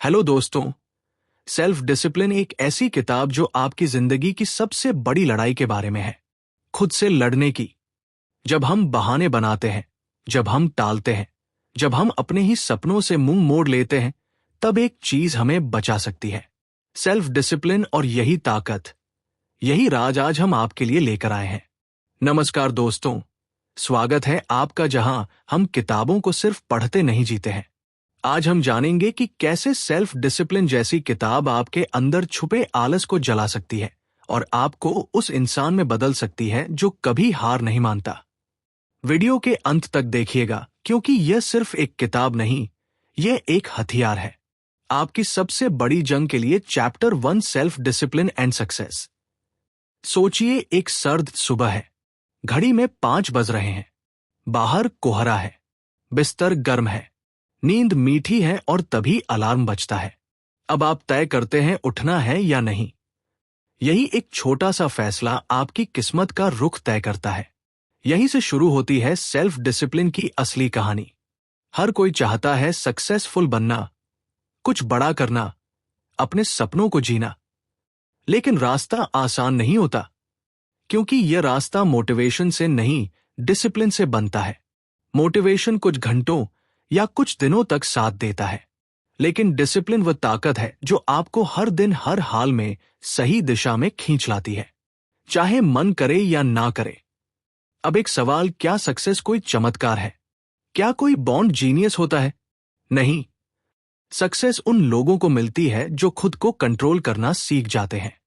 Hello दोस्तों। Self discipline एक ऐसी किताब जो आपकी जिंदगी की सबसे बड़ी लड़ाई के बारे में है, खुद से लड़ने की। जब हम बहाने बनाते हैं, जब हम टालते हैं, जब हम अपने ही सपनों से मुंह मोड़ लेते हैं, तब एक चीज हमें बचा सकती है, सेल्फ डिसिप्लिन। और यही ताकत, यही राज आज हम आपके लिए लेकर आए हैं। नमस्कार दोस्तों, स्वागत है आपका जहां हम किताबों को सिर्फ पढ़ते नहीं जीते हैं। आज हम जानेंगे कि कैसे सेल्फ डिसिप्लिन जैसी किताब आपके अंदर छुपे आलस को जला सकती है और आपको उस इंसान में बदल सकती है जो कभी हार नहीं मानता। वीडियो के अंत तक देखिएगा, क्योंकि यह सिर्फ एक किताब नहीं, यह एक हथियार है आपकी सबसे बड़ी जंग के लिए। Chapter 1, self discipline and success. सोचिए, एक सर्द सुबह है, घड़ी में 5 बज रहे हैं, बाहर कोहरा है, बिस्तर गर्म है, नींद मीठी है और तभी अलार्म बजता है। अब आप तय करते हैं उठना है या नहीं। यही एक छोटा सा फैसला आपकी किस्मत का रुख तय करता है। यहीं से शुरू होती है सेल्फ डिसिप्लिन की असली कहानी। हर कोई चाहता है सक्सेसफुल बनना, कुछ बड़ा करना, अपने सपनों को जीना, लेकिन रास्ता आसान नहीं होता, क्योंकि यह रास्ता मोटिवेशन से नहीं, डिसिप्लिन से बनता है। मोटिवेशन कुछ घंटों या कुछ दिनों तक साथ देता है, लेकिन डिसिप्लिन वह ताकत है जो आपको हर दिन हर हाल में सही दिशा में खींच लाती है, चाहे मन करे या ना करे। अब एक सवाल, क्या सक्सेस कोई चमत्कार है? क्या कोई बॉर्न जीनियस होता है? नहीं। सक्सेस उन लोगों को मिलती है जो खुद को कंट्रोल करना सीख जाते हैं,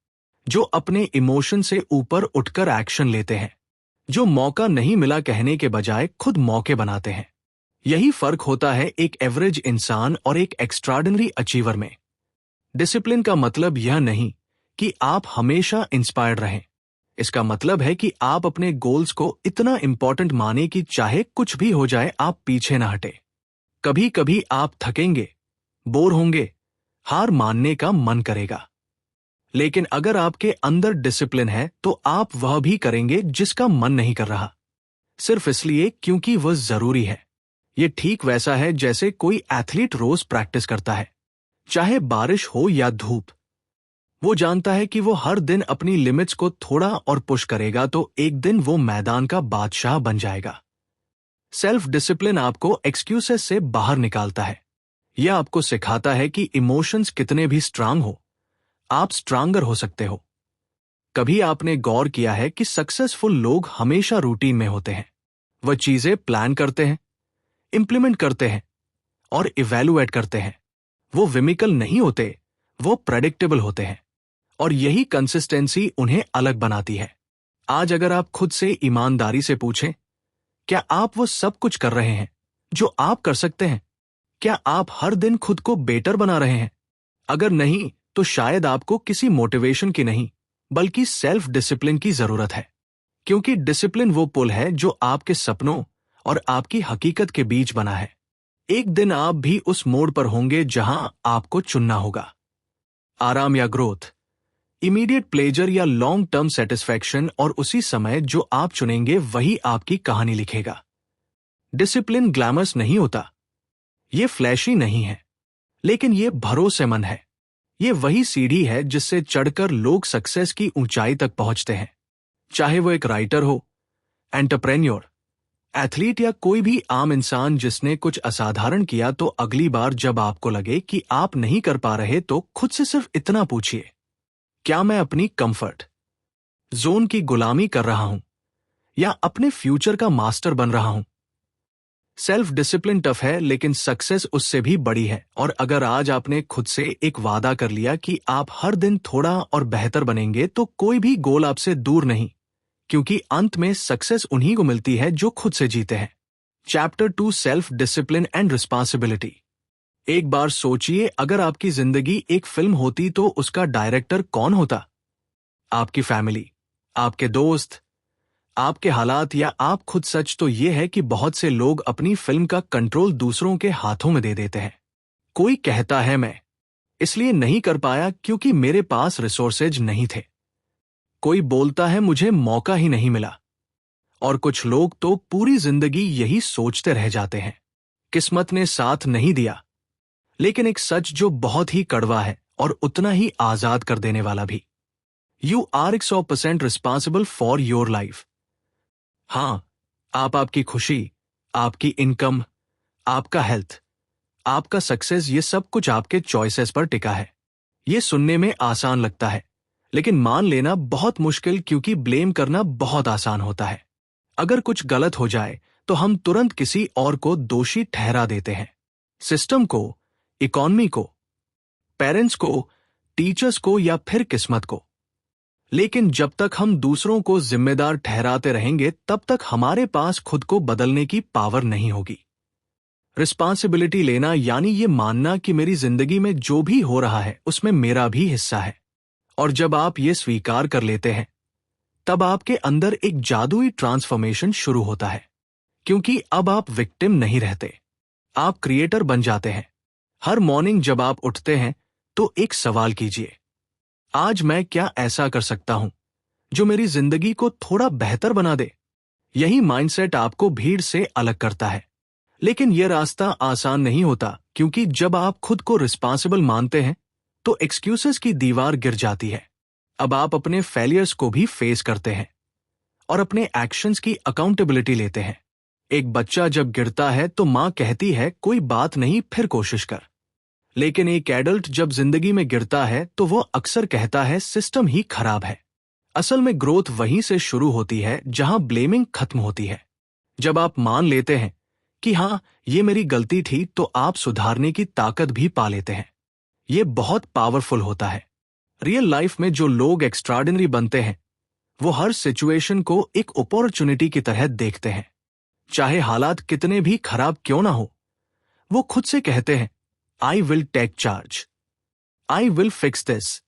जो अपने इमोशन से ऊपर उठकर एक्शन लेते हैं, जो मौका नहीं मिला कहने के बजाय खुद मौके बनाते हैं। यही फर्क होता है एक एवरेज इंसान और एक एक्स्ट्राऑर्डिनरी अचीवर में। डिसिप्लिन का मतलब यह नहीं कि आप हमेशा इंस्पायर्ड रहें। इसका मतलब है कि आप अपने गोल्स को इतना इंपॉर्टेंट माने कि चाहे कुछ भी हो जाए आप पीछे ना हटे। कभी कभी आप थकेंगे, बोर होंगे, हार मानने का मन करेगा, लेकिन अगर आपके अंदर डिसिप्लिन है तो आप वह भी करेंगे जिसका मन नहीं कर रहा, सिर्फ इसलिए क्योंकि वह जरूरी है। ये ठीक वैसा है जैसे कोई एथलीट रोज प्रैक्टिस करता है, चाहे बारिश हो या धूप। वो जानता है कि वो हर दिन अपनी लिमिट्स को थोड़ा और पुश करेगा तो एक दिन वो मैदान का बादशाह बन जाएगा। सेल्फ डिसिप्लिन आपको एक्सक्यूजेस से बाहर निकालता है। यह आपको सिखाता है कि इमोशंस कितने भी स्ट्रांग हो, आप स्ट्रांगर हो सकते हो। कभी आपने गौर किया है कि सक्सेसफुल लोग हमेशा रूटीन में होते हैं। वह चीजें प्लान करते हैं, इंप्लीमेंट करते हैं और इवैल्यूएट करते हैं। वो विमिकल नहीं होते, वो प्रेडिक्टेबल होते हैं, और यही कंसिस्टेंसी उन्हें अलग बनाती है। आज अगर आप खुद से ईमानदारी से पूछें, क्या आप वो सब कुछ कर रहे हैं जो आप कर सकते हैं? क्या आप हर दिन खुद को बेटर बना रहे हैं? अगर नहीं, तो शायद आपको किसी मोटिवेशन की नहीं, बल्कि सेल्फ डिसिप्लिन की जरूरत है। क्योंकि डिसिप्लिन वो पुल है जो आपके सपनों और आपकी हकीकत के बीच बना है। एक दिन आप भी उस मोड़ पर होंगे जहां आपको चुनना होगा, आराम या ग्रोथ, इमीडिएट प्लेजर या लॉन्ग टर्म सेटिस्फैक्शन, और उसी समय जो आप चुनेंगे वही आपकी कहानी लिखेगा। डिसिप्लिन ग्लैमरस नहीं होता, ये फ्लैशी नहीं है, लेकिन ये भरोसेमंद है। ये वही सीढ़ी है जिससे चढ़कर लोग सक्सेस की ऊंचाई तक पहुंचते हैं, चाहे वो एक राइटर हो, एंटरप्रेन्योर, एथलीट या कोई भी आम इंसान जिसने कुछ असाधारण किया। तो अगली बार जब आपको लगे कि आप नहीं कर पा रहे, तो खुद से सिर्फ इतना पूछिए, क्या मैं अपनी कंफर्ट जोन की गुलामी कर रहा हूं या अपने फ्यूचर का मास्टर बन रहा हूं? सेल्फ डिसिप्लिन टफ है, लेकिन सक्सेस उससे भी बड़ी है। और अगर आज आपने खुद से एक वादा कर लिया कि आप हर दिन थोड़ा और बेहतर बनेंगे, तो कोई भी गोल आपसे दूर नहीं, क्योंकि अंत में सक्सेस उन्हीं को मिलती है जो खुद से जीते हैं। Chapter 2, self discipline and responsibility. एक बार सोचिए, अगर आपकी जिंदगी एक फिल्म होती तो उसका डायरेक्टर कौन होता? आपकी फैमिली, आपके दोस्त, आपके हालात या आप खुद? सच तो यह है कि बहुत से लोग अपनी फिल्म का कंट्रोल दूसरों के हाथों में दे देते हैं। कोई कहता है, मैं इसलिए नहीं कर पाया क्योंकि मेरे पास रिसोर्सेज नहीं थे। कोई बोलता है, मुझे मौका ही नहीं मिला। और कुछ लोग तो पूरी जिंदगी यही सोचते रह जाते हैं, किस्मत ने साथ नहीं दिया। लेकिन एक सच जो बहुत ही कड़वा है और उतना ही आजाद कर देने वाला भी। You are 100% responsible for your life. हाँ, आप आपकी खुशी, आपकी इनकम, आपका हेल्थ, आपका सक्सेस, ये सब कुछ आपके चॉइसेस पर टिका है। ये सुनने में आसान लगता है, लेकिन मान लेना बहुत मुश्किल, क्योंकि ब्लेम करना बहुत आसान होता है। अगर कुछ गलत हो जाए तो हम तुरंत किसी और को दोषी ठहरा देते हैं। सिस्टम को, इकॉनमी को, पेरेंट्स को, टीचर्स को या फिर किस्मत को। लेकिन जब तक हम दूसरों को जिम्मेदार ठहराते रहेंगे तब तक हमारे पास खुद को बदलने की पावर नहीं होगी। रिस्पॉन्सिबिलिटी लेना यानी ये मानना कि मेरी जिंदगी में जो भी हो रहा है उसमें मेरा भी हिस्सा है। और जब आप ये स्वीकार कर लेते हैं तब आपके अंदर एक जादुई ट्रांसफॉर्मेशन शुरू होता है, क्योंकि अब आप विक्टिम नहीं रहते, आप क्रिएटर बन जाते हैं। हर मॉर्निंग जब आप उठते हैं तो एक सवाल कीजिए, आज मैं क्या ऐसा कर सकता हूं जो मेरी जिंदगी को थोड़ा बेहतर बना दे। यही माइंडसेट आपको भीड़ से अलग करता है। लेकिन यह रास्ता आसान नहीं होता, क्योंकि जब आप खुद को रिस्पॉन्सिबल मानते हैं तो एक्सक्यूजेस की दीवार गिर जाती है। अब आप अपने फेलियर्स को भी फेस करते हैं और अपने एक्शंस की अकाउंटेबिलिटी लेते हैं। एक बच्चा जब गिरता है तो मां कहती है कोई बात नहीं, फिर कोशिश कर। लेकिन एक एडल्ट जब जिंदगी में गिरता है तो वो अक्सर कहता है सिस्टम ही खराब है। असल में ग्रोथ वहीं से शुरू होती है जहां ब्लेमिंग खत्म होती है। जब आप मान लेते हैं कि हाँ, ये मेरी गलती थी, तो आप सुधारने की ताकत भी पा लेते हैं। ये बहुत पावरफुल होता है। रियल लाइफ में जो लोग एक्स्ट्राऑर्डिनरी बनते हैं वो हर सिचुएशन को एक अपॉर्चुनिटी की तरह देखते हैं। चाहे हालात कितने भी खराब क्यों ना हो, वो खुद से कहते हैं I will take charge, I will fix this.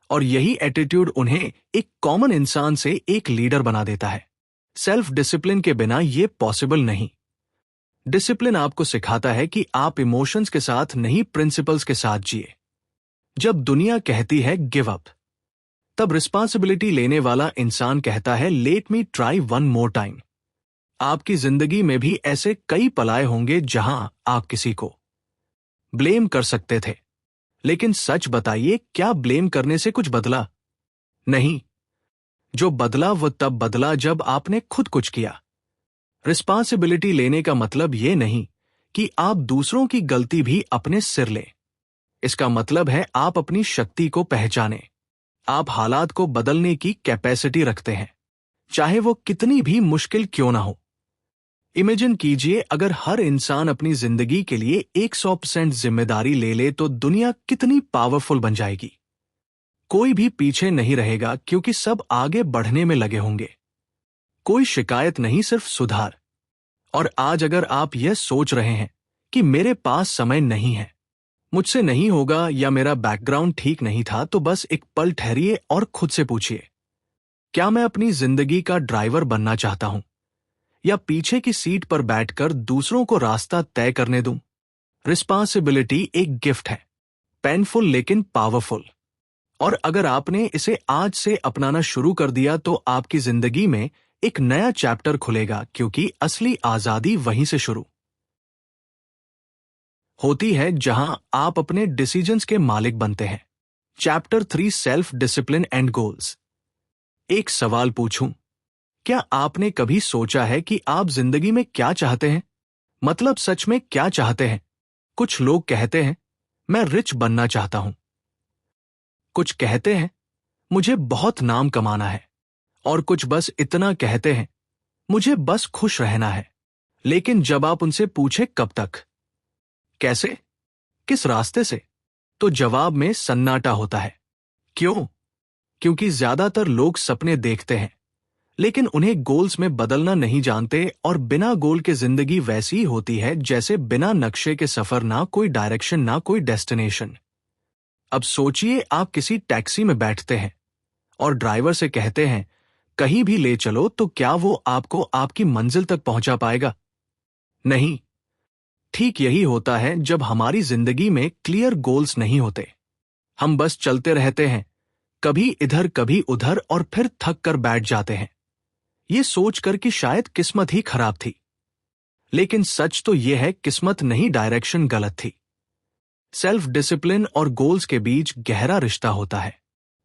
और यही एटीट्यूड उन्हें एक कॉमन इंसान से एक लीडर बना देता है। सेल्फ डिसिप्लिन के बिना ये पॉसिबल नहीं। डिसिप्लिन आपको सिखाता है कि आप इमोशंस के साथ नहीं, प्रिंसिपल्स के साथ जिए। जब दुनिया कहती है गिव अप, तब रिस्पॉन्सिबिलिटी लेने वाला इंसान कहता है let me try one more time. आपकी जिंदगी में भी ऐसे कई पल आए होंगे जहां आप किसी को ब्लेम कर सकते थे, लेकिन सच बताइए, क्या ब्लेम करने से कुछ बदला? नहीं। जो बदला वो तब बदला जब आपने खुद कुछ किया। रिस्पॉन्सिबिलिटी लेने का मतलब ये नहीं कि आप दूसरों की गलती भी अपने सिर लें। इसका मतलब है आप अपनी शक्ति को पहचानें। आप हालात को बदलने की कैपेसिटी रखते हैं, चाहे वो कितनी भी मुश्किल क्यों ना हो। इमेजिन कीजिए, अगर हर इंसान अपनी जिंदगी के लिए 100% जिम्मेदारी ले ले तो दुनिया कितनी पावरफुल बन जाएगी। कोई भी पीछे नहीं रहेगा, क्योंकि सब आगे बढ़ने में लगे होंगे। कोई शिकायत नहीं, सिर्फ सुधार। और आज अगर आप यह सोच रहे हैं कि मेरे पास समय नहीं है, मुझसे नहीं होगा, या मेरा बैकग्राउंड ठीक नहीं था, तो बस एक पल ठहरिए और खुद से पूछिए, क्या मैं अपनी जिंदगी का ड्राइवर बनना चाहता हूं, या पीछे की सीट पर बैठकर दूसरों को रास्ता तय करने दूं? रिस्पॉन्सिबिलिटी एक गिफ्ट है, पेनफुल लेकिन पावरफुल। और अगर आपने इसे आज से अपनाना शुरू कर दिया तो आपकी जिंदगी में एक नया चैप्टर खुलेगा, क्योंकि असली आजादी वहीं से शुरू होती है जहां आप अपने डिसीजंस के मालिक बनते हैं। Chapter 3, self discipline and goals. एक सवाल पूछूं, क्या आपने कभी सोचा है कि आप जिंदगी में क्या चाहते हैं? मतलब सच में क्या चाहते हैं? कुछ लोग कहते हैं मैं रिच बनना चाहता हूं, कुछ कहते हैं मुझे बहुत नाम कमाना है, और कुछ बस इतना कहते हैं मुझे बस खुश रहना है। लेकिन जब आप उनसे पूछे कब तक, कैसे, किस रास्ते से, तो जवाब में सन्नाटा होता है। क्यों? क्योंकि ज्यादातर लोग सपने देखते हैं, लेकिन उन्हें गोल्स में बदलना नहीं जानते, और बिना गोल के जिंदगी वैसी ही होती है जैसे बिना नक्शे के सफर, ना कोई डायरेक्शन ना कोई डेस्टिनेशन। अब सोचिए, आप किसी टैक्सी में बैठते हैं और ड्राइवर से कहते हैं कहीं भी ले चलो, तो क्या वो आपको आपकी मंजिल तक पहुंचा पाएगा? नहीं। ठीक यही होता है जब हमारी जिंदगी में क्लियर गोल्स नहीं होते। हम बस चलते रहते हैं, कभी इधर कभी उधर, और फिर थक कर बैठ जाते हैं, ये सोचकर कि शायद किस्मत ही खराब थी। लेकिन सच तो यह है, किस्मत नहीं, डायरेक्शन गलत थी। सेल्फ डिसिप्लिन और गोल्स के बीच गहरा रिश्ता होता है।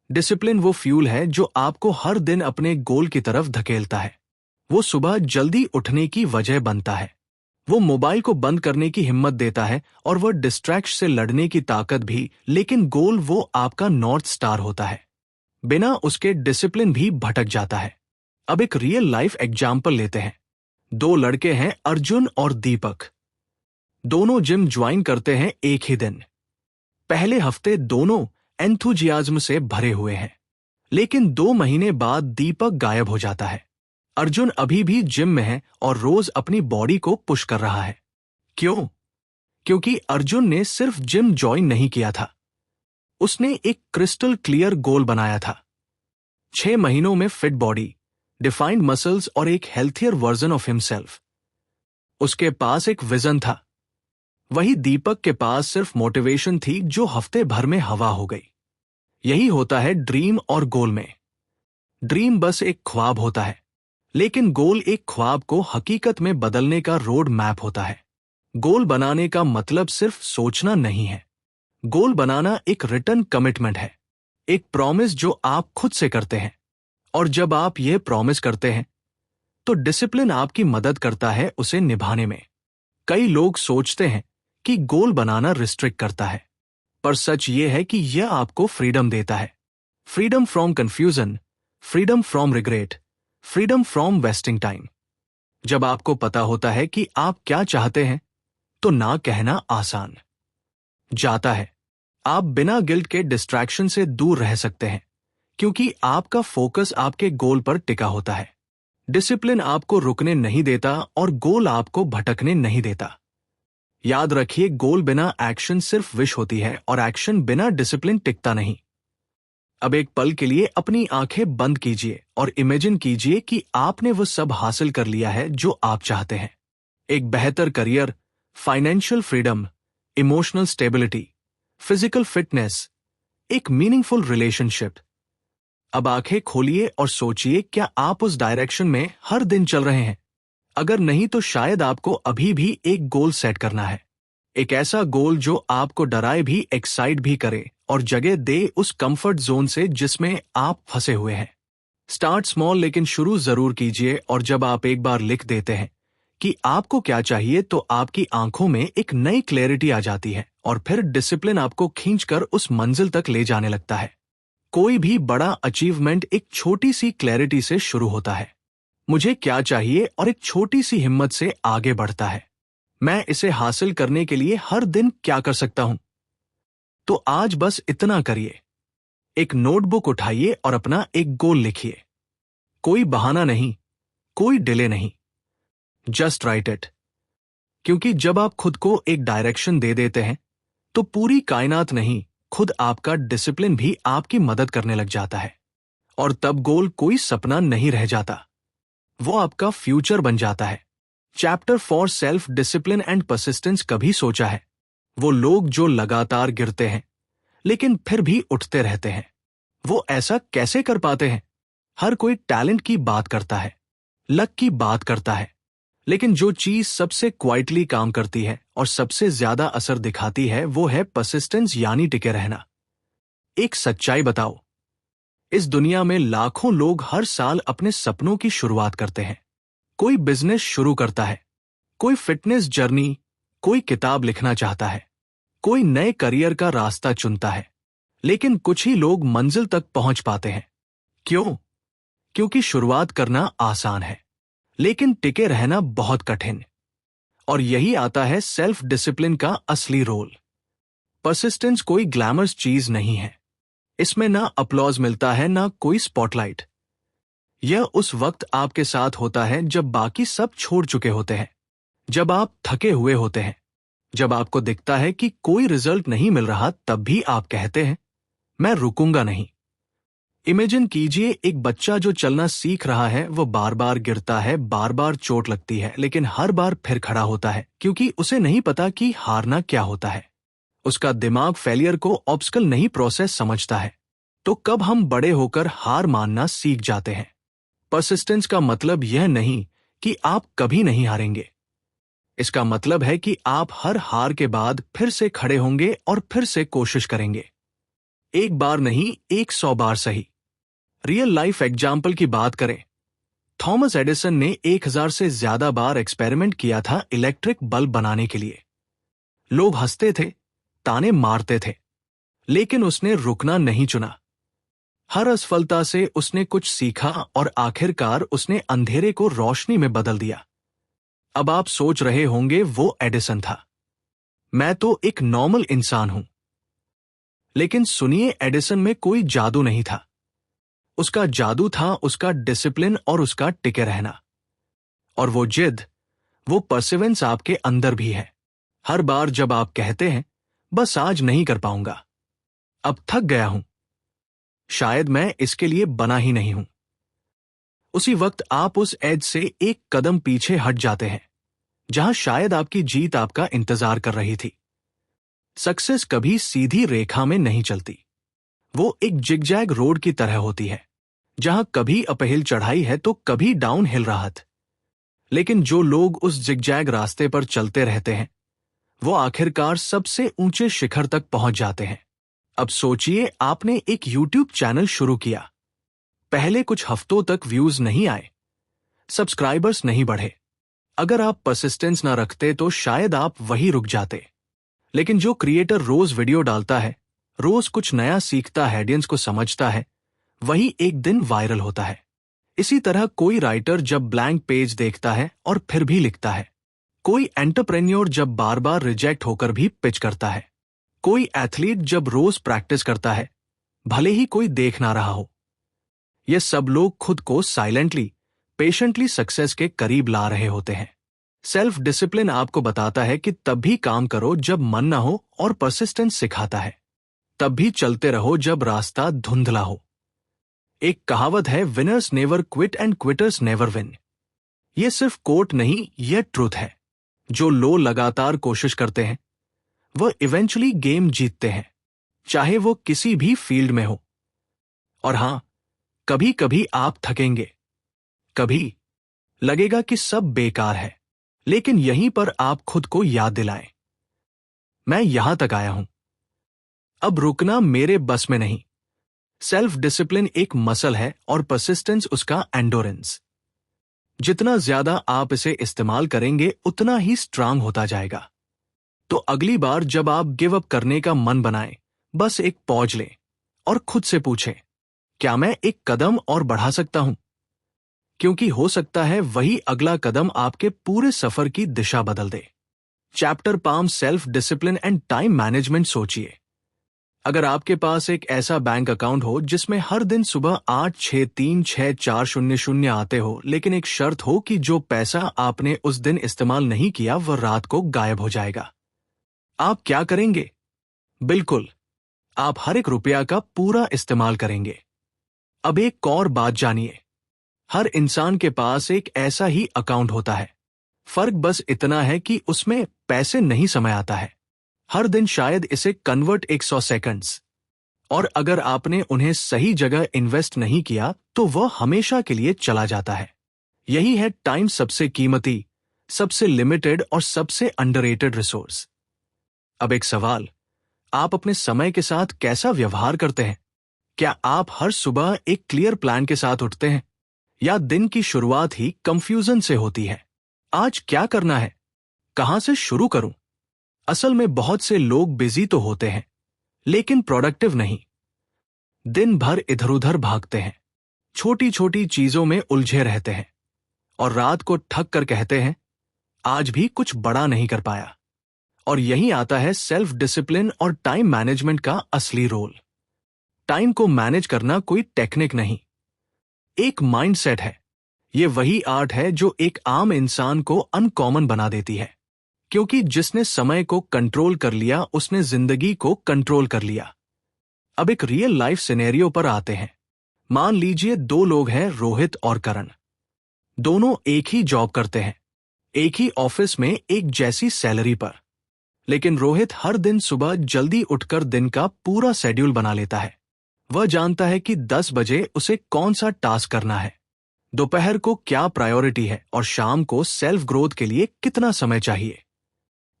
डिसिप्लिन वो फ्यूल है जो आपको हर दिन अपने गोल की तरफ धकेलता है। वो सुबह जल्दी उठने की वजह बनता है। वो मोबाइल को बंद करने की हिम्मत देता है और वह डिस्ट्रैक्शन से लड़ने की ताकत भी। लेकिन गोल वो आपका नॉर्थ स्टार होता है। बिना उसके डिसिप्लिन भी भटक जाता है। अब एक रियल लाइफ एग्जाम्पल लेते हैं। दो लड़के हैं, अर्जुन और दीपक। दोनों जिम ज्वाइन करते हैं एक ही दिन। पहले हफ्ते दोनों एंथुजियाज्म से भरे हुए हैं, लेकिन 2 महीने बाद दीपक गायब हो जाता है। अर्जुन अभी भी जिम में है और रोज अपनी बॉडी को पुश कर रहा है। क्यों? क्योंकि अर्जुन ने सिर्फ जिम ज्वाइन नहीं किया था, उसने एक क्रिस्टल क्लियर गोल बनाया था। 6 महीनों में फिट बॉडी, डिफाइंड मसल्स और एक हेल्थियर वर्जन ऑफ हिमसेल्फ। उसके पास एक विजन था। वही दीपक के पास सिर्फ मोटिवेशन थी जो हफ्ते भर में हवा हो गई। यही होता है ड्रीम और गोल में। ड्रीम बस एक ख्वाब होता है, लेकिन गोल एक ख्वाब को हकीकत में बदलने का रोड मैप होता है। गोल बनाने का मतलब सिर्फ सोचना नहीं है। गोल बनाना एक रिटन कमिटमेंट है, एक प्रॉमिस जो आप खुद से करते हैं। और जब आप यह प्रॉमिस करते हैं, तो डिसिप्लिन आपकी मदद करता है उसे निभाने में। कई लोग सोचते हैं कि गोल बनाना रिस्ट्रिक्ट करता है, पर सच यह है कि यह आपको फ्रीडम देता है। Freedom from confusion, freedom from regret, freedom from wasting time. जब आपको पता होता है कि आप क्या चाहते हैं, तो ना कहना आसान जाता है। आप बिना गिल्ट के डिस्ट्रैक्शन से दूर रह सकते हैं, क्योंकि आपका फोकस आपके गोल पर टिका होता है। डिसिप्लिन आपको रुकने नहीं देता और गोल आपको भटकने नहीं देता। याद रखिए, गोल बिना एक्शन सिर्फ विश होती है और एक्शन बिना डिसिप्लिन टिकता नहीं। अब एक पल के लिए अपनी आंखें बंद कीजिए और इमेजिन कीजिए कि आपने वो सब हासिल कर लिया है जो आप चाहते हैं। एक बेहतर career, financial freedom, emotional stability, physical fitness, एक मीनिंगफुल रिलेशनशिप। अब आंखें खोलिए और सोचिए, क्या आप उस डायरेक्शन में हर दिन चल रहे हैं? अगर नहीं, तो शायद आपको अभी भी एक गोल सेट करना है। एक ऐसा गोल जो आपको डराए भी, एक्साइट भी करे और जगह दे उस कंफर्ट जोन से जिसमें आप फंसे हुए हैं। स्टार्ट स्मॉल, लेकिन शुरू जरूर कीजिए। और जब आप एक बार लिख देते हैं कि आपको क्या चाहिए, तो आपकी आंखों में एक नई क्लैरिटी आ जाती है और फिर डिसिप्लिन आपको खींचकर उस मंजिल तक ले जाने लगता है। कोई भी बड़ा अचीवमेंट एक छोटी सी क्लैरिटी से शुरू होता है। मुझे क्या चाहिए, और एक छोटी सी हिम्मत से आगे बढ़ता है। मैं इसे हासिल करने के लिए हर दिन क्या कर सकता हूं? तो आज बस इतना करिए। एक नोटबुक उठाइए और अपना एक गोल लिखिए। कोई बहाना नहीं, कोई डिले नहीं, जस्ट राइट इट। क्योंकि जब आप खुद को एक डायरेक्शन दे देते हैं, तो पूरी कायनात नहीं, खुद आपका डिसिप्लिन भी आपकी मदद करने लग जाता है। और तब गोल कोई सपना नहीं रह जाता, वो आपका फ्यूचर बन जाता है। Chapter for self discipline and persistence कभी सोचा है? वो लोग जो लगातार गिरते हैं लेकिन फिर भी उठते रहते हैं, वो ऐसा कैसे कर पाते हैं? हर कोई टैलेंट की बात करता है, लक की बात करता है, लेकिन जो चीज सबसे क्वाइटली काम करती है और सबसे ज्यादा असर दिखाती है, वो है परसिस्टेंस, यानी टिके रहना। एक सच्चाई बताओ, इस दुनिया में लाखों लोग हर साल अपने सपनों की शुरुआत करते हैं। कोई बिजनेस शुरू करता है, कोई फिटनेस जर्नी, कोई किताब लिखना चाहता है, कोई नए करियर का रास्ता चुनता है, लेकिन कुछ ही लोग मंजिल तक पहुंच पाते हैं। क्यों? क्योंकि शुरुआत करना आसान है, लेकिन टिके रहना बहुत कठिन। और यही आता है सेल्फ डिसिप्लिन का असली रोल। परसिस्टेंस कोई ग्लैमरस चीज नहीं है। इसमें ना अपलॉज मिलता है, ना कोई स्पॉटलाइट। यह उस वक्त आपके साथ होता है जब बाकी सब छोड़ चुके होते हैं, जब आप थके हुए होते हैं, जब आपको दिखता है कि कोई रिजल्ट नहीं मिल रहा, तब भी आप कहते हैं, मैं रुकूंगा नहीं। इमेजिन कीजिए, एक बच्चा जो चलना सीख रहा है, वो बार बार गिरता है, बार बार चोट लगती है, लेकिन हर बार फिर खड़ा होता है, क्योंकि उसे नहीं पता कि हारना क्या होता है। उसका दिमाग फेलियर को ऑब्स्टकल नहीं, प्रोसेस समझता है। तो कब हम बड़े होकर हार मानना सीख जाते हैं? परसिस्टेंस का मतलब यह नहीं कि आप कभी नहीं हारेंगे। इसका मतलब है कि आप हर हार के बाद फिर से खड़े होंगे और फिर से कोशिश करेंगे। एक बार नहीं, 100 बार सही। रियल लाइफ एग्जाम्पल की बात करें, थॉमस एडिसन ने 1000 से ज्यादा बार एक्सपेरिमेंट किया था इलेक्ट्रिक बल्ब बनाने के लिए। लोग हंसते थे, ताने मारते थे, लेकिन उसने रुकना नहीं चुना। हर असफलता से उसने कुछ सीखा और आखिरकार उसने अंधेरे को रोशनी में बदल दिया। अब आप सोच रहे होंगे वो एडिसन था, मैं तो एक नॉर्मल इंसान हूं। लेकिन सुनिए, एडिसन में कोई जादू नहीं था। उसका जादू था उसका डिसिप्लिन और उसका टिके रहना। और वो जिद, वो परसिवेंस आपके अंदर भी है। हर बार जब आप कहते हैं बस आज नहीं कर पाऊंगा, अब थक गया हूं, शायद मैं इसके लिए बना ही नहीं हूं, उसी वक्त आप उस एज से एक कदम पीछे हट जाते हैं जहां शायद आपकी जीत आपका इंतजार कर रही थी। सक्सेस कभी सीधी रेखा में नहीं चलती। वो एक जिगजैग रोड की तरह होती है, जहां कभी अपहिल चढ़ाई है तो कभी डाउन हिल राहत। लेकिन जो लोग उस जिगजैग रास्ते पर चलते रहते हैं, वो आखिरकार सबसे ऊंचे शिखर तक पहुंच जाते हैं। अब सोचिए, आपने एक YouTube चैनल शुरू किया। पहले कुछ हफ्तों तक व्यूज नहीं आए, सब्सक्राइबर्स नहीं बढ़े। अगर आप परसिस्टेंस ना रखते तो शायद आप वहीं रुक जाते। लेकिन जो क्रिएटर रोज वीडियो डालता है, रोज कुछ नया सीखता है, ऑडियंस को समझता है, वही एक दिन वायरल होता है। इसी तरह कोई राइटर जब ब्लैंक पेज देखता है और फिर भी लिखता है, कोई एंटरप्रेन्योर जब बार बार रिजेक्ट होकर भी पिच करता है, कोई एथलीट जब रोज प्रैक्टिस करता है, भले ही कोई देख ना रहा हो। ये सब लोग खुद को साइलेंटली, पेशेंटली सक्सेस के करीब ला रहे होते हैं। सेल्फ डिसिप्लिन आपको बताता है कि तब भी काम करो जब मन ना हो, और परसिस्टेंस सिखाता है तब भी चलते रहो जब रास्ता धुंधला हो। एक कहावत है, winners never quit and quitters never win. ये सिर्फ कोट नहीं, यह ट्रूथ है। जो लोग लगातार कोशिश करते हैं वह इवेंचुअली गेम जीतते हैं, चाहे वो किसी भी फील्ड में हो। और हां, कभी कभी आप थकेंगे, कभी लगेगा कि सब बेकार है, लेकिन यहीं पर आप खुद को याद दिलाएं, मैं यहां तक आया हूं, अब रुकना मेरे बस में नहीं। सेल्फ डिसिप्लिन एक मसल है और परसिस्टेंस उसका एंडोरेंस। जितना ज्यादा आप इसे इस्तेमाल करेंगे उतना ही स्ट्रांग होता जाएगा। तो अगली बार जब आप गिव अप करने का मन बनाएं, बस एक पॉज लें और खुद से पूछें, क्या मैं एक कदम और बढ़ा सकता हूं? क्योंकि हो सकता है वही अगला कदम आपके पूरे सफर की दिशा बदल दे। चैप्टर पाम self discipline and time management सोचिए, अगर आपके पास एक ऐसा बैंक अकाउंट हो जिसमें हर दिन सुबह 8636400 आते हो, लेकिन एक शर्त हो कि जो पैसा आपने उस दिन इस्तेमाल नहीं किया वह रात को गायब हो जाएगा, आप क्या करेंगे? बिल्कुल, आप हर एक रुपया का पूरा इस्तेमाल करेंगे। अब एक और बात जानिए, हर इंसान के पास एक ऐसा ही अकाउंट होता है। फर्क बस इतना है कि उसमें पैसे नहीं समय आता है। हर दिन शायद इसे कन्वर्ट 100 सेकंड्स, और अगर आपने उन्हें सही जगह इन्वेस्ट नहीं किया तो वह हमेशा के लिए चला जाता है। यही है टाइम, सबसे कीमती, सबसे लिमिटेड और सबसे अंडररेटेड रिसोर्स। अब एक सवाल, आप अपने समय के साथ कैसा व्यवहार करते हैं? क्या आप हर सुबह एक क्लियर प्लान के साथ उठते हैं, या दिन की शुरुआत ही कंफ्यूजन से होती है? आज क्या करना है, कहां से शुरू करूं? असल में बहुत से लोग बिजी तो होते हैं, लेकिन प्रोडक्टिव नहीं। दिन भर इधर उधर भागते हैं, छोटी छोटी चीजों में उलझे रहते हैं, और रात को थक कर कहते हैं, आज भी कुछ बड़ा नहीं कर पाया। और यही आता है सेल्फ डिसिप्लिन और टाइम मैनेजमेंट का असली रोल। टाइम को मैनेज करना कोई टेक्निक नहीं, एक माइंडसेट है। ये वही आर्ट है जो एक आम इंसान को अनकॉमन बना देती है, क्योंकि जिसने समय को कंट्रोल कर लिया उसने जिंदगी को कंट्रोल कर लिया। अब एक रियल लाइफ सिनेरियो पर आते हैं। मान लीजिए दो लोग हैं, रोहित और करण। दोनों एक ही जॉब करते हैं, एक ही ऑफिस में, एक जैसी सैलरी पर। लेकिन रोहित हर दिन सुबह जल्दी उठकर दिन का पूरा शेड्यूल बना लेता है। वह जानता है कि 10 बजे उसे कौन सा टास्क करना है, दोपहर को क्या प्रायोरिटी है और शाम को सेल्फ ग्रोथ के लिए कितना समय चाहिए।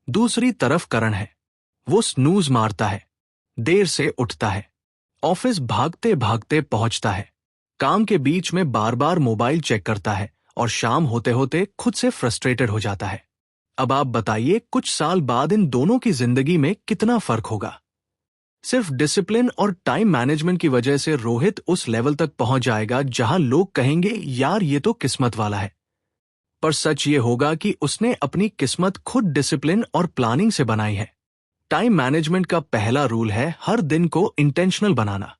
दूसरी तरफ करण है, वो स्नूज मारता है, देर से उठता है, ऑफिस भागते भागते पहुंचता है, काम के बीच में बार बार मोबाइल चेक करता है और शाम होते होते खुद से फ्रस्ट्रेटेड हो जाता है। अब आप बताइए, कुछ साल बाद इन दोनों की जिंदगी में कितना फर्क होगा। सिर्फ डिसिप्लिन और टाइम मैनेजमेंट की वजह से रोहित उस लेवल तक पहुंच जाएगा जहां लोग कहेंगे यार ये तो किस्मत वाला है। पर सच ये होगा कि उसने अपनी किस्मत खुद डिसिप्लिन और प्लानिंग से बनाई है। टाइम मैनेजमेंट का पहला रूल है हर दिन को इंटेंशनल बनाना।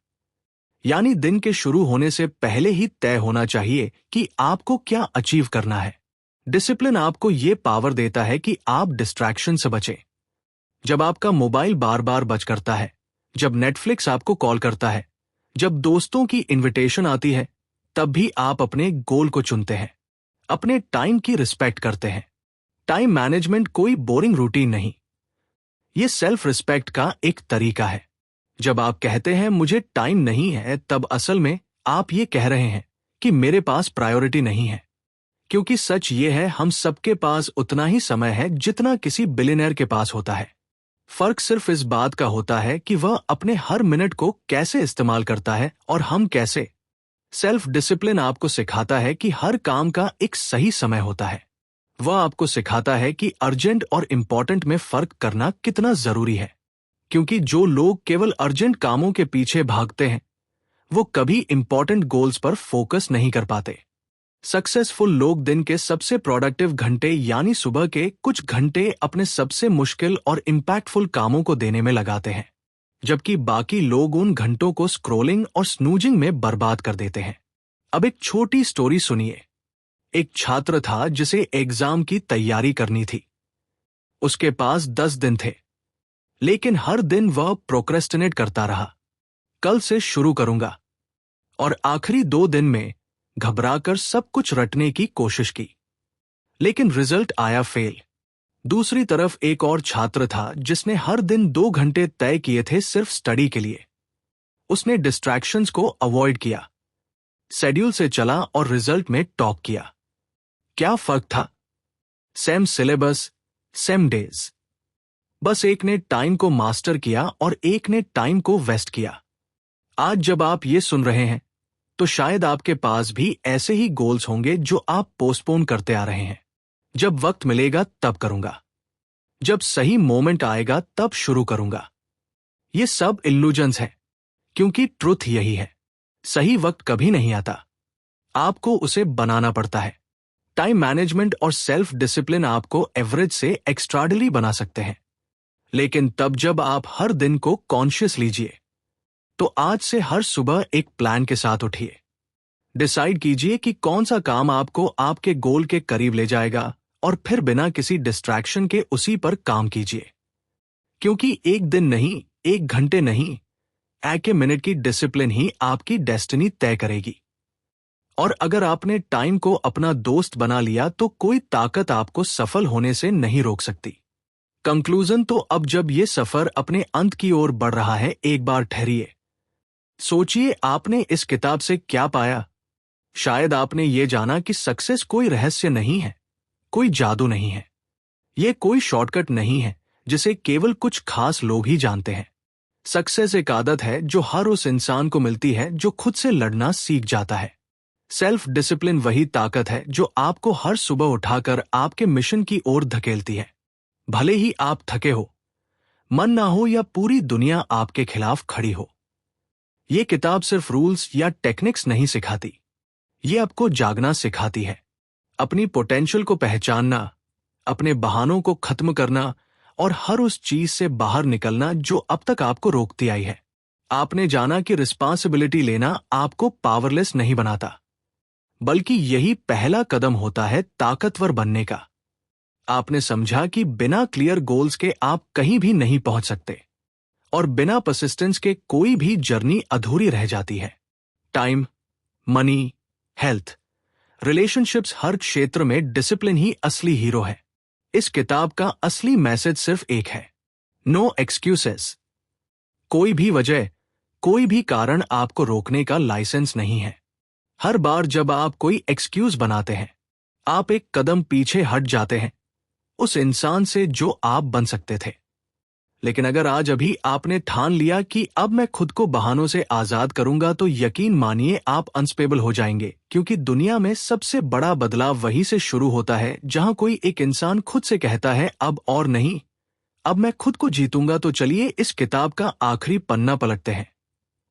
यानी दिन के शुरू होने से पहले ही तय होना चाहिए कि आपको क्या अचीव करना है। डिसिप्लिन आपको ये पावर देता है कि आप डिस्ट्रैक्शन से बचें। जब आपका मोबाइल बार बार बज करता है, जब नेटफ्लिक्स आपको कॉल करता है, जब दोस्तों की इनविटेशन आती है, तब भी आप अपने गोल को चुनते हैं, अपने टाइम की रिस्पेक्ट करते हैं। टाइम मैनेजमेंट कोई बोरिंग रूटीन नहीं, ये सेल्फ रिस्पेक्ट का एक तरीका है। जब आप कहते हैं मुझे टाइम नहीं है, तब असल में आप ये कह रहे हैं कि मेरे पास प्रायोरिटी नहीं है। क्योंकि सच ये है, हम सबके पास उतना ही समय है जितना किसी बिलियनर के पास होता है। फर्क सिर्फ इस बात का होता है कि वह अपने हर मिनट को कैसे इस्तेमाल करता है और हम कैसे। सेल्फ डिसिप्लिन आपको सिखाता है कि हर काम का एक सही समय होता है। वह आपको सिखाता है कि अर्जेंट और इंपॉर्टेंट में फर्क करना कितना जरूरी है। क्योंकि जो लोग केवल अर्जेंट कामों के पीछे भागते हैं, वो कभी इंपॉर्टेंट गोल्स पर फोकस नहीं कर पाते। सक्सेसफुल लोग दिन के सबसे प्रोडक्टिव घंटे यानी सुबह के कुछ घंटे अपने सबसे मुश्किल और इम्पैक्टफुल कामों को देने में लगाते हैं, जबकि बाकी लोग उन घंटों को स्क्रोलिंग और स्नूजिंग में बर्बाद कर देते हैं। अब एक छोटी स्टोरी सुनिए। एक छात्र था जिसे एग्जाम की तैयारी करनी थी। उसके पास 10 दिन थे, लेकिन हर दिन वह प्रोक्रेस्टिनेट करता रहा, कल से शुरू करूंगा, और आखिरी 2 दिन में घबराकर सब कुछ रटने की कोशिश की, लेकिन रिजल्ट आया फेल। दूसरी तरफ एक और छात्र था जिसने हर दिन 2 घंटे तय किए थे सिर्फ स्टडी के लिए। उसने डिस्ट्रैक्शंस को अवॉइड किया, शेड्यूल से चला और रिजल्ट में टॉप किया। क्या फर्क था? Same syllabus, same days. बस एक ने टाइम को मास्टर किया और एक ने टाइम को वेस्ट किया। आज जब आप ये सुन रहे हैं, तो शायद आपके पास भी ऐसे ही गोल्स होंगे जो आप पोस्टपोन करते आ रहे हैं। जब वक्त मिलेगा तब करूंगा, जब सही मोमेंट आएगा तब शुरू करूंगा। ये सब इल्यूजन्स हैं, क्योंकि ट्रुथ यही है, सही वक्त कभी नहीं आता, आपको उसे बनाना पड़ता है। टाइम मैनेजमेंट और सेल्फ डिसिप्लिन आपको एवरेज से एक्स्ट्राऑर्डिनरी बना सकते हैं, लेकिन तब जब आप हर दिन को कॉन्शियस लीजिए। तो आज से हर सुबह एक प्लान के साथ उठिए। डिसाइड कीजिए कि कौन सा काम आपको आपके गोल के करीब ले जाएगा, और फिर बिना किसी डिस्ट्रैक्शन के उसी पर काम कीजिए। क्योंकि एक दिन नहीं, एक घंटे नहीं, एक मिनट की डिसिप्लिन ही आपकी डेस्टिनी तय करेगी। और अगर आपने टाइम को अपना दोस्त बना लिया, तो कोई ताकत आपको सफल होने से नहीं रोक सकती। कंक्लूजन तो अब जब ये सफर अपने अंत की ओर बढ़ रहा है, एक बार ठहरिए, सोचिए आपने इस किताब से क्या पाया। शायद आपने ये जाना कि सक्सेस कोई रहस्य नहीं है, कोई जादू नहीं है, ये कोई शॉर्टकट नहीं है जिसे केवल कुछ खास लोग ही जानते हैं। सक्सेस एक आदत है जो हर उस इंसान को मिलती है जो खुद से लड़ना सीख जाता है। सेल्फ डिसिप्लिन वही ताकत है जो आपको हर सुबह उठाकर आपके मिशन की ओर धकेलती है। भले ही आप थके हो, मन ना हो या पूरी दुनिया आपके खिलाफ खड़ी हो। ये किताब सिर्फ रूल्स या टेक्निक्स नहीं सिखाती, ये आपको जागना सिखाती है, अपनी पोटेंशियल को पहचानना, अपने बहानों को खत्म करना और हर उस चीज से बाहर निकलना जो अब तक आपको रोकती आई है। आपने जाना कि रिस्पॉन्सिबिलिटी लेना आपको पावरलेस नहीं बनाता, बल्कि यही पहला कदम होता है ताकतवर बनने का। आपने समझा कि बिना क्लियर गोल्स के आप कहीं भी नहीं पहुंच सकते, और बिना परसिस्टेंस के कोई भी जर्नी अधूरी रह जाती है। टाइम, मनी, हेल्थ, रिलेशनशिप्स, हर क्षेत्र में डिसिप्लिन ही असली हीरो है। इस किताब का असली मैसेज सिर्फ एक है, नो एक्सक्यूजेस। कोई भी वजह, कोई भी कारण आपको रोकने का लाइसेंस नहीं है। हर बार जब आप कोई एक्सक्यूज बनाते हैं, आप एक कदम पीछे हट जाते हैं उस इंसान से जो आप बन सकते थे। लेकिन अगर आज अभी आपने ठान लिया कि अब मैं खुद को बहानों से आजाद करूंगा, तो यकीन मानिए आप अनस्टेबल हो जाएंगे, क्योंकि दुनिया में सबसे बड़ा बदलाव वहीं से शुरू होता है जहां कोई एक इंसान खुद से कहता है अब और नहीं, अब मैं खुद को जीतूंगा। तो चलिए इस किताब का आखिरी पन्ना पलटते हैं।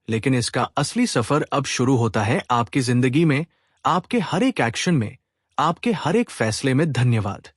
लेकिन इसका असली सफर अब शुरू होता है आपकी जिंदगी में, आपके हर एक एक्शन में, आपके हर एक फैसले में। धन्यवाद।